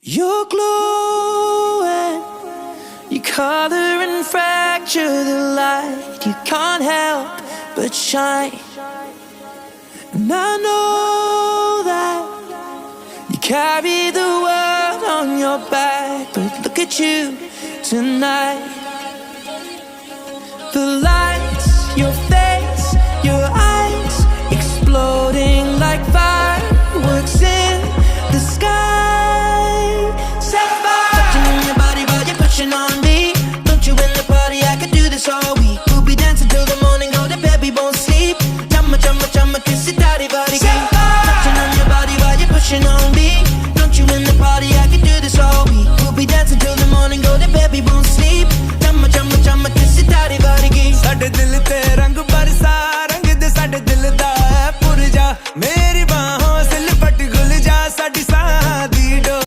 You're glowing, you color and fracture the light. You can't help but shine. And I know that you carry the world on your back, but look at you tonight. The lights, your face, your eyes, exploding like fireworks in the sky. Sapphire, touching on your body while you're pushing on me. Don't you in the party? I could do this all week. We'll be dancing till the morning, go to bed, we won't sleep. Chumma, chumma, chumma, kiss it, daddy, body, touching on your body while you're pushing on me. Don't you in the party? I could do this all week. We'll be dancing till the morning, go to bed, we won't sleep. Chumma, chumma, chumma, kiss it, daddy, body, ਸਾਡੇ ਦਿਲ ਤੇ ਰੰਗ